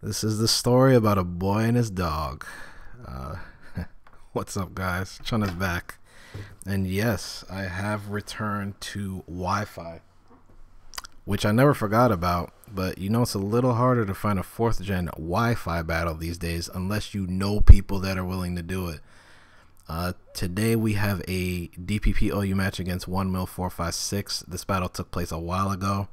This is the story about a boy and his dog. Uh, what's up, guys? Chun is back. And yes, I have returned to Wi-Fi, which I never forgot about. But you know, it's a little harder to find a 4th gen Wi-Fi battle these days unless you know people that are willing to do it. Today we have a DPP OU match against 1mil456. This battle took place a while ago,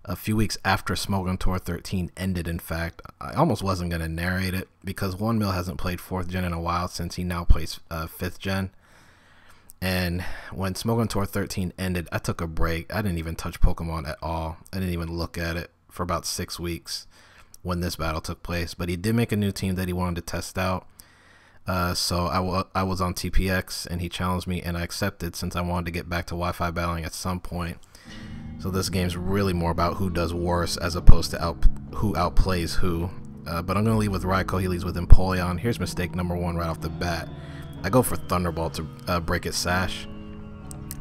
a few weeks after Smogon Tour XIII ended. In fact, I almost wasn't going to narrate it because 1mil hasn't played 4th gen in a while since he now plays 5th gen. And when Smogon Tour XIII ended, I took a break. I didn't even touch Pokemon at all. I didn't even look at it for about 6 weeks when this battle took place. But he did make a new team that he wanted to test out. So I was on TPX and he challenged me and I accepted since I wanted to get back to Wi-Fi battling at some point. So this game's really more about who does worse as opposed to who outplays who. But I'm going to lead with Raikou. He leads with Empoleon. Here's mistake number 1 right off the bat. I go for Thunderbolt to break its sash.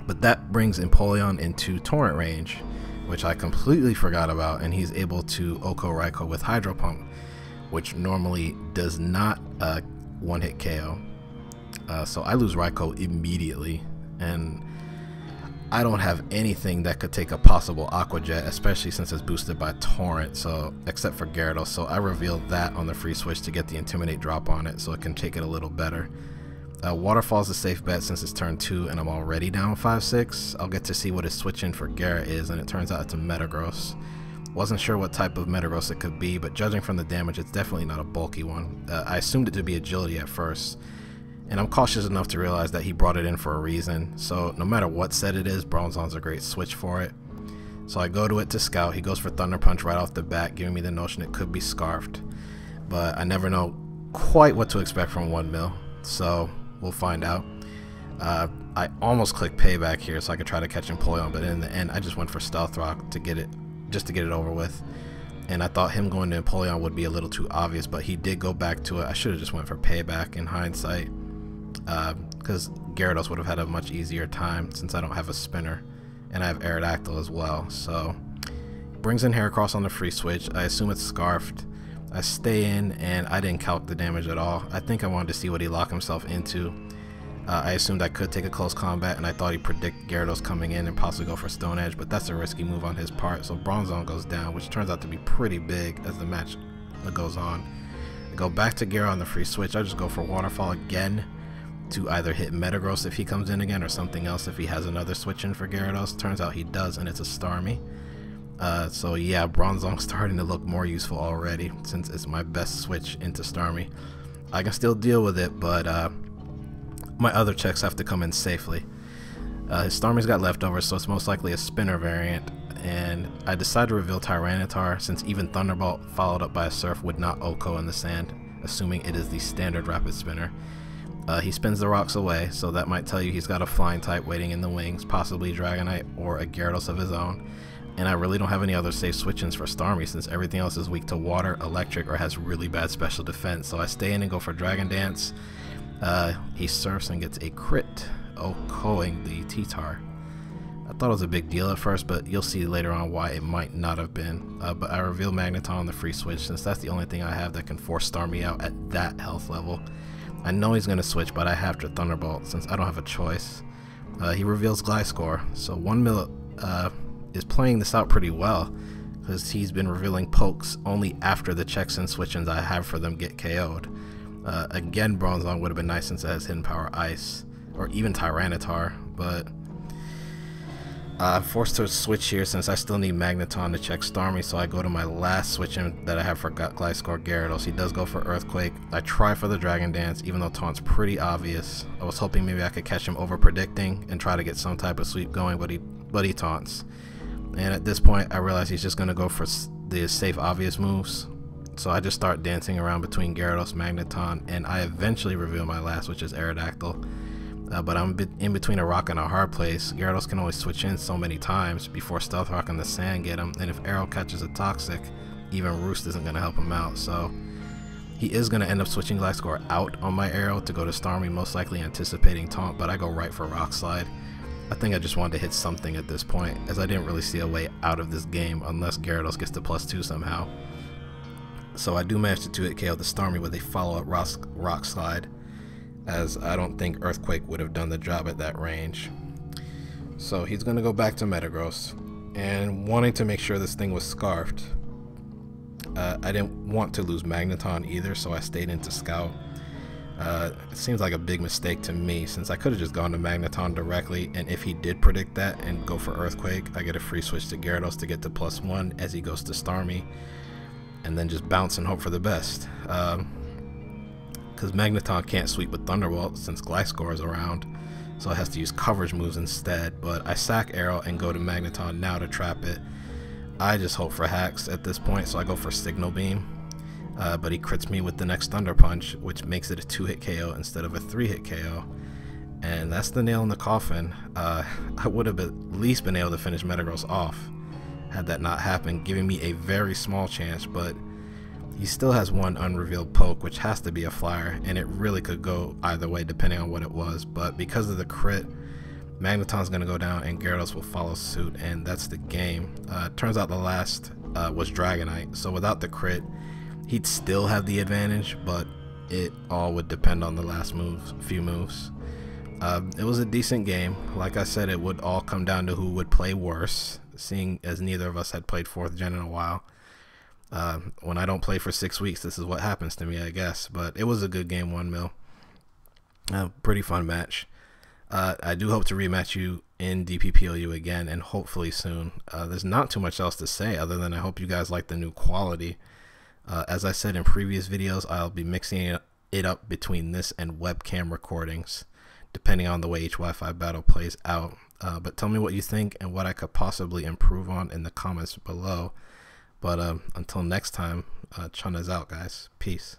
But that brings Empoleon into Torrent range, which I completely forgot about. And he's able to Oko Raikou with Hydro Pump, which normally does not one-hit KO. So I lose Raikou immediately. And I don't have anything that could take a possible Aqua Jet, especially since it's boosted by Torrent, so except for Gyarados. So I revealed that on the free switch to get the Intimidate drop on it so it can take it a little better. Waterfall's a safe bet since it's turn 2 and I'm already down 5-6. I'll get to see what his switch in for Gyara is, and it turns out it's a Metagross. Wasn't sure what type of Metagross it could be, but judging from the damage, it's definitely not a bulky one. I assumed it to be Agility at first. And I'm cautious enough to realize that he brought it in for a reason. So no matter what set it is, Bronzong's a great switch for it. So I go to it to scout. He goes for Thunder Punch right off the bat, giving me the notion it could be Scarfed. But I never know quite what to expect from 1mil. So we'll find out. I almost clicked Payback here so I could try to catch Empoleon, but in the end I just went for Stealth Rock to get it, just to get it over with. And I thought him going to Empoleon would be a little too obvious, but he did go back to it. I should have just went for Payback in hindsight. Because Gyarados would have had a much easier time since I don't have a spinner and I have Aerodactyl as well. So brings in Heracross on the free switch. I assume it's Scarfed. I stay in and I didn't calc the damage at all. I think I wanted to see what he locked himself into. I assumed I could take a close combat and I thought he'd predict Gyarados coming in and possibly go for Stone Edge, but that's a risky move on his part. So Bronzong goes down, which turns out to be pretty big as the match goes on. I go back to Gyara on the free switch. I just go for Waterfall again to either hit Metagross if he comes in again or something else if he has another switch in for Gyarados. Turns out he does, and it's a Starmie. So yeah, Bronzong's starting to look more useful already since it's my best switch into Starmie. I can still deal with it, but my other checks have to come in safely. His Starmie's got leftovers, so it's most likely a spinner variant, and I decided to reveal Tyranitar since even Thunderbolt followed up by a Surf would not Oko in the sand, assuming it is the standard rapid spinner. He spins the rocks away, so that might tell you he's got a flying type waiting in the wings, possibly Dragonite or a Gyarados of his own. And I really don't have any other safe switch-ins for Starmie since everything else is weak to water, electric, or has really bad special defense. So I stay in and go for Dragon Dance. He surfs and gets a crit, Okoing the T-Tar. I thought it was a big deal at first, but you'll see later on why it might not have been. But I reveal Magneton on the free switch since that's the only thing I have that can force Starmie out at that health level. I know he's going to switch, but I have to Thunderbolt since I don't have a choice. He reveals Gliscor, so 1mil is playing this out pretty well because he's been revealing pokes only after the checks and switch-ins I have for them get KO'd. Again, Bronzong would have been nice since it has Hidden Power Ice, or even Tyranitar, but I'm forced to switch here since I still need Magneton to check Starmie, so I go to my last switch-in that I have for Gliscor Gyarados. He does go for Earthquake. I try for the Dragon Dance, even though Taunt's pretty obvious. I was hoping maybe I could catch him over-predicting and try to get some type of sweep going, but he taunts. And at this point, I realize he's just going to go for the safe, obvious moves. So I just start dancing around between Gyarados, Magneton, and I eventually reveal my last, which is Aerodactyl. But I'm in between a rock and a hard place. Gyarados can only switch in so many times before Stealth Rock and the Sand get him, and if Arrow catches a Toxic, even Roost isn't going to help him out. So he is going to end up switching Gliscor out on my Arrow to go to Starmie, most likely anticipating Taunt, but I go right for Rock Slide. I think I just wanted to hit something at this point, as I didn't really see a way out of this game unless Gyarados gets to +2 somehow. So I do manage to 2-hit KO the Starmie with a follow-up rock slide, as I don't think Earthquake would have done the job at that range. So he's going to go back to Metagross, and wanting to make sure this thing was scarfed, I didn't want to lose Magneton either, so I stayed into Scout. It seems like a big mistake to me, since I could have just gone to Magneton directly, and if he did predict that and go for Earthquake, I get a free switch to Gyarados to get to +1 as he goes to Starmie, and then just bounce and hope for the best. Because Magneton can't sweep with Thunderbolt since Gliscor is around, so it has to use coverage moves instead. But I sack Arrow and go to Magneton now to trap it. I just hope for hacks at this point, so I go for Signal Beam. But he crits me with the next Thunder Punch, which makes it a 2-hit KO instead of a 3-hit KO. And that's the nail in the coffin. I would have at least been able to finish Metagross off had that not happened, giving me a very small chance, but he still has one unrevealed poke, which has to be a flyer, and it really could go either way depending on what it was. But because of the crit, Magneton's going to go down and Gyarados will follow suit, and that's the game. Turns out the last was Dragonite, so without the crit, he'd still have the advantage, but it all would depend on the last few moves. It was a decent game. Like I said, it would all come down to who would play worse, seeing as neither of us had played 4th gen in a while. When I don't play for 6 weeks, this is what happens to me, I guess. But it was a good game, 1mil. Pretty fun match. I do hope to rematch you in DPPLU again, and hopefully soon. There's not too much else to say other than I hope you guys like the new quality. As I said in previous videos, I'll be mixing it up between this and webcam recordings, depending on the way each Wi-Fi battle plays out. But tell me what you think and what I could possibly improve on in the comments below. But until next time, Chun is out, guys. Peace.